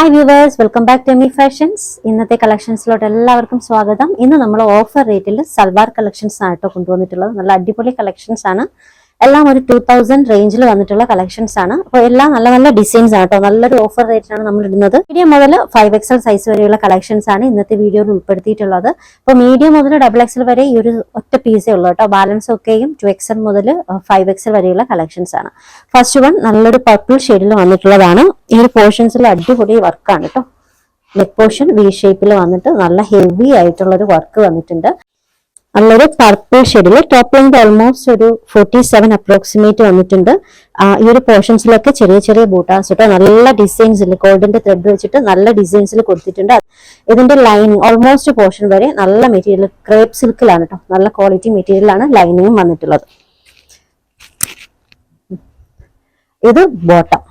Hi viewers, welcome back to Emi fashions. ഇന്നത്തെ കളക്ഷൻസിലോട്ട് എല്ലാവർക്കും സ്വാഗതം. ഇന്ന് നമ്മൾ ഓഫർ റേറ്റിൽ സൽവാർ കളക്ഷൻസ് ആയിട്ടോ കൊണ്ടുവന്നിട്ടുള്ളത്. നല്ല അടിപൊളി കളക്ഷൻസ് ആണ്. എല്ലാം ഒരു 2000 റേഞ്ചിൽ വന്നിട്ടുള്ള കളക്ഷൻസ് ആണ്. അപ്പോൾ എല്ലാം നല്ല നല്ല ഡിസൈൻസ് ആണ് കേട്ടോ. നല്ലൊരു ഓഫർ റേറ്റിലാണ് നമ്മൾ ഇടുന്നത്. മീഡിയം മുതൽ 5XL സൈസ് വരെയുള്ള കളക്ഷൻസ് ആണ് ഇന്നത്തെ വീഡിയോയിൽ ഉൾപ്പെടുത്തിയിട്ടുള്ളത്. അപ്പോൾ മീഡിയം മുതൽ XXL വരെ ഈ ഒരു ഒറ്റ പീസേ ഉള്ളൂ കേട്ടോ. ബാലൻസ് ഒക്കെയും 2XL മുതൽ 5XL വരെയുള്ള കളക്ഷൻസ് ആണ്. ഫസ്റ്റ് വൺ നല്ലൊരു പർപ്പിൾ ഷെയ്ഡിൽ വന്നിട്ടുള്ളതാണ്. ഈ ഒരു പോർഷൻസിൽ അടിപൊളി വർക്കാണ് കേട്ടോ. നെക്ക് പോർഷൻ വി ഷേപ്പിൽ വന്നിട്ട് നല്ല ഹെവി ആയിട്ടുള്ള ഒരു വർക്ക് വന്നിട്ടുണ്ട്. നല്ലൊരു പർപ്പിൾ ഷെയ്ഡിൽ ടോപ്പ് ലെങ്ത് ഓൾമോസ്റ്റ് ഒരു 47 അപ്രോക്സിമേറ്റ് വന്നിട്ടുണ്ട്. ഈ ഒരു പോർഷൻസിലൊക്കെ ചെറിയ ചെറിയ ബൂട്ടാസ് കേട്ടോ. നല്ല ഡിസൈൻസിൽ ഗോൾഡിന്റെ ത്രെഡ് വെച്ചിട്ട് നല്ല ഡിസൈൻസിൽ കൊടുത്തിട്ടുണ്ട്. ഇതിന്റെ ലൈനിങ് ഓൾമോസ്റ്റ് പോർഷൻ വരെ നല്ല മെറ്റീരിയൽ ക്രേപ്പ് സിൽക്കിലാണ് കേട്ടോ. നല്ല ക്വാളിറ്റി മെറ്റീരിയലാണ് ലൈനിങ്ങും വന്നിട്ടുള്ളത്. ഇത് ബോട്ടം,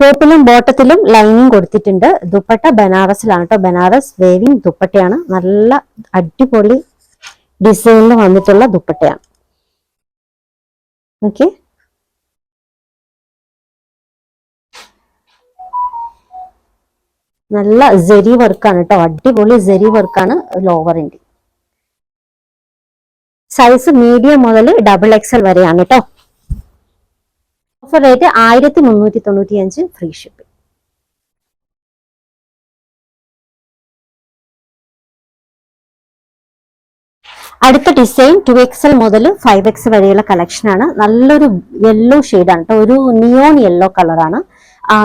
ടോപ്പിലും ബോട്ടത്തിലും ലൈനിങ് കൊടുത്തിട്ടുണ്ട്. ദുപ്പട്ട ബനാറസിലാണ് കേട്ടോ. ബനാറസ് വേവിങ് ദുപ്പട്ടയാണ്. നല്ല അടിപൊളി ഡിസൈനിൽ വന്നിട്ടുള്ള ദുപ്പട്ടയാണ്. ഓക്കെ, നല്ല ജെറി വർക്കാണ് കേട്ടോ. അടിപൊളി ജെറി വർക്കാണ് ലോവറിന്റെ. സൈസ് മീഡിയം മുതൽ XXL വരെയാണ് കേട്ടോ. Offer rate 1395, free shipping. അടുത്ത ഡിസൈൻ 2XL മുതൽ 5XL വരെയുള്ള കളക്ഷൻ ആണ്. നല്ലൊരു യെല്ലോ ഷെയ്ഡാണ് കേട്ടോ. ഒരു നിയോൺ യെല്ലോ കളറാണ്.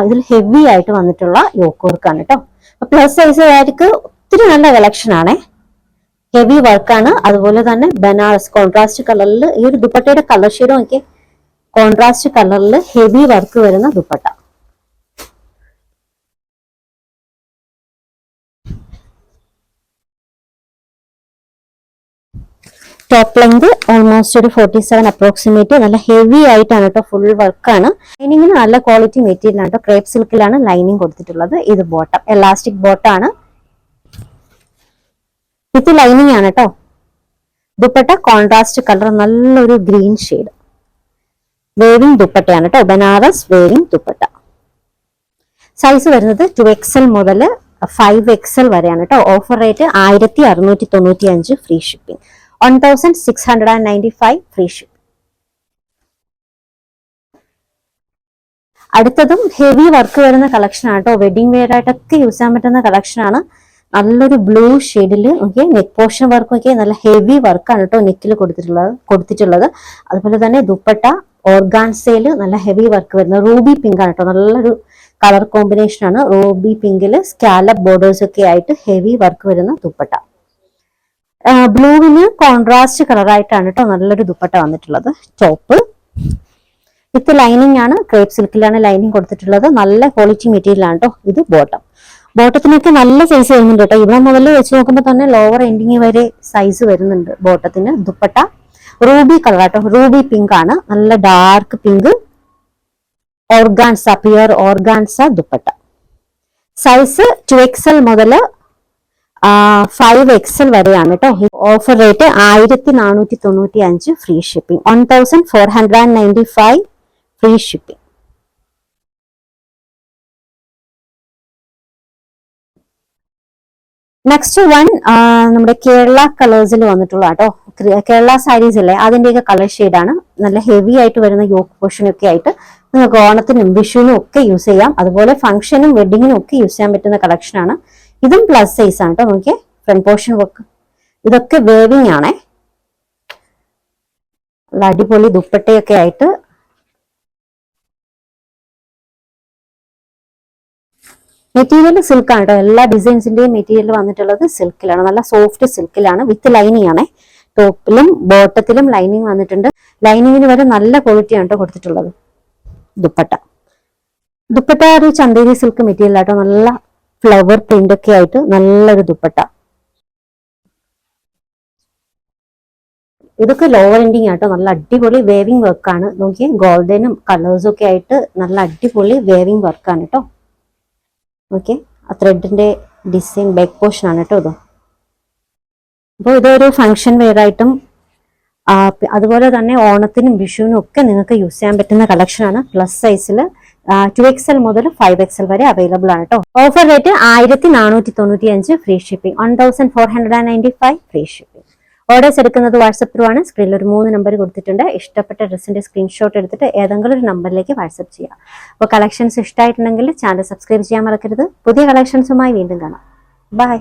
ഇതിൽ ഹെവി ആയിട്ട് വന്നിട്ടുള്ള യോക്ക് വർക്കാണ് കേട്ടോ. പ്ലസ് സൈസുകാർക്ക് ഒത്തിരി നല്ല കളക്ഷൻ ആണേ. ഹെവി വർക്കാണ്. അതുപോലെ തന്നെ ബനാറസ് കോൺട്രാസ്റ്റ് കളറിൽ ഈ ഒരു ദുപ്പട്ടയുടെ കളർ ഷെയ്ഡും ഒക്കെ കോൺട്രാസ്റ്റ് കളറിൽ ഹെവി വർക്ക് വരുന്ന ദുപ്പട്ട. ടോപ്പ് ലെങ്ത് ഓൾമോസ്റ്റ് ഒരു 47 അപ്രോക്സിമേറ്റ്. നല്ല ഹെവി ആയിട്ടാണ് കേട്ടോ. ഫുൾ വർക്കാണ്. ലൈനിങ്ങിന് നല്ല ക്വാളിറ്റി മെറ്റീരിയൽ ആണ് കേട്ടോ. ക്രേപ്പ് സിൽക്കിലാണ് ലൈനിങ് കൊടുത്തിട്ടുള്ളത്. ഇത് ബോട്ടം, എലാസ്റ്റിക് ബോട്ടാണ്. വിത്ത് ലൈനിങ് ആണ് കേട്ടോ. ദുപ്പട്ട കോൺട്രാസ്റ്റ് കളർ, നല്ലൊരു ഗ്രീൻ ഷെയ്ഡ്. വേവിങ് ദുപ്പട്ടയാണ് കേട്ടോ. ബനാറസ് വേവിങ് ദുപ്പട്ട. സൈസ് വരുന്നത് 2XL മുതൽ 5XL വരെയാണ് കേട്ടോ. Offer rate 1695, free shipping. 1695, free shipping. അടുത്തതും ഹെവി വർക്ക് വരുന്ന കളക്ഷൻ ആണ് കേട്ടോ. വെഡിങ് വെയർ ആയിട്ടൊക്കെ യൂസ് ചെയ്യാൻ പറ്റുന്ന കളക്ഷൻ ആണ്. നല്ലൊരു ബ്ലൂ ഷെയ്ഡില് ഓക്കെ. നെക്ക് പോർഷൻ വർക്കും ഒക്കെ നല്ല ഹെവി വർക്കാണ് കേട്ടോ നെക്കിൽ കൊടുത്തിട്ടുള്ളത്. അതുപോലെ തന്നെ ദുപ്പട്ട ഓർഗാൻസയില് നല്ല ഹെവി വർക്ക് വരുന്ന റൂബി പിങ്ക് ആണ് കേട്ടോ. നല്ലൊരു കളർ കോമ്പിനേഷൻ ആണ്. റൂബി പിങ്കില് സ്കാലപ്പ് ബോർഡേഴ്സ് ഒക്കെ ആയിട്ട് ഹെവി വർക്ക് വരുന്ന ദുപ്പട്ട. ബ്ലൂവിന് കോൺട്രാസ്റ്റ് കളറായിട്ടാണ് കേട്ടോ നല്ലൊരു ദുപ്പട്ട വന്നിട്ടുള്ളത്. ടോപ്പ് വിത്ത് ലൈനിങ് ആണ്. ക്രേപ്പ് സിൽക്കിലാണ് ലൈനിങ് കൊടുത്തിട്ടുള്ളത്. നല്ല ക്വാളിറ്റി മെറ്റീരിയൽ ആണ് കേട്ടോ. ഇത് ബോട്ടം. ബോട്ടത്തിനൊക്കെ നല്ല സൈസ് വരുന്നുണ്ട് കേട്ടോ. ഇവിടെ മുതൽ വെച്ച് നോക്കുമ്പോൾ തന്നെ ലോവർ എൻഡിങ് വരെ സൈസ് വരുന്നുണ്ട് ബോട്ടത്തിന്. ദുപ്പട്ട റൂബി കളർ കേട്ടോ. റൂബി പിങ്ക് ആണ്. നല്ല dark pink. Organza, pure organza dupatta. Size 2XL മുതൽ 5XL വരെയാണ് കേട്ടോ. Offer rate 1495, free shipping. 1495, free shipping. Next one നമ്മുടെ കേരള കളേഴ്സിൽ വന്നിട്ടുള്ള കേട്ടോ. കേരള സാരീസ് അല്ലേ, അതിന്റെയൊക്കെ കളർ ഷെയ്ഡാണ്. നല്ല ഹെവി ആയിട്ട് വരുന്ന യോക്ക് പോർഷനൊക്കെ ആയിട്ട് നിങ്ങൾക്ക് ഓണത്തിനും വിഷുവിനും ഒക്കെ യൂസ് ചെയ്യാം. അതുപോലെ ഫംഗ്ഷനും വെഡിങ്ങിനും ഒക്കെ യൂസ് ചെയ്യാൻ പറ്റുന്ന കളക്ഷൻ ആണ്. ഇതും പ്ലസ് സൈസ് ആണ് കേട്ടോ. നോക്കിയേ, ഫ്രണ്ട് പോർഷൻ വർക്ക്. ഇതൊക്കെ വേവിങ് ആണേ. നല്ല അടിപൊളി ദുപ്പട്ടയൊക്കെ ആയിട്ട്. മെറ്റീരിയൽ സിൽക്കാണ് കേട്ടോ. എല്ലാ ഡിസൈൻസിന്റെയും മെറ്റീരിയൽ വന്നിട്ടുള്ളത് സിൽക്കിലാണ്. നല്ല സോഫ്റ്റ് സിൽക്കിലാണ്. വിത്ത് ലൈനിങ് ആണേ. ടോപ്പിലും ബോട്ടത്തിലും ലൈനിങ് വന്നിട്ടുണ്ട്. ലൈനിങ്ങിന് വരെ നല്ല ക്വാളിറ്റിയാണ് കേട്ടോ കൊടുത്തിട്ടുള്ളത്. ദുപ്പട്ട ഒരു ചന്തേരി സിൽക്ക് മെറ്റീരിയൽ ആട്ടോ. നല്ല ഫ്ലവർ പ്രിന്റ് ഒക്കെ ആയിട്ട് നല്ലൊരു ദുപ്പട്ട. ഇതൊക്കെ ലോവർ എൻഡിങ് ആട്ടോ. നല്ല അടിപൊളി വേവിങ് വർക്കാണ്. നോക്കിയേ, ഗോൾഡനും കളേഴ്സും ഒക്കെ ആയിട്ട് നല്ല അടിപൊളി വേവിങ് വർക്കാണ് കേട്ടോ. ഓക്കെ, ആ ത്രെഡിന്റെ ഡിസൈൻ ബാക്ക് പോർഷൻ ആണ് കേട്ടോ ഇത്. അപ്പോൾ ഇതൊരു ഫംഗ്ഷൻ വെയർ ആയിട്ടും അതുപോലെ തന്നെ ഓണത്തിനും വിഷുവിനും ഒക്കെ നിങ്ങൾക്ക് യൂസ് ചെയ്യാൻ പറ്റുന്ന കളക്ഷനാണ്. പ്ലസ് സൈസിൽ 2XL മുതൽ 5XL വരെ അവൈലബിൾ ആണ് കേട്ടോ. Offer rate 1495, free shipping. 1495 free shipping. Orders എടുക്കുന്നത് വാട്സപ്പ് ത്രൂ ആണ്. സ്ക്രീനിൽ ഒരു 3 നമ്പർ കൊടുത്തിട്ടുണ്ട്. ഇഷ്ടപ്പെട്ട ഡ്രസ്സിന്റെ സ്ക്രീൻഷോട്ട് എടുത്തിട്ട് ഏതെങ്കിലും ഒരു നമ്പറിലേക്ക് വാട്സപ്പ് ചെയ്യുക. അപ്പോൾ കളക്ഷൻസ് ഇഷ്ടമായിട്ടുണ്ടെങ്കിൽ ചാനൽ സബ്സ്ക്രൈബ് ചെയ്യാൻ മറക്കരുത്. പുതിയ കളക്ഷൻസുമായി വീണ്ടും കാണാം. ബൈ.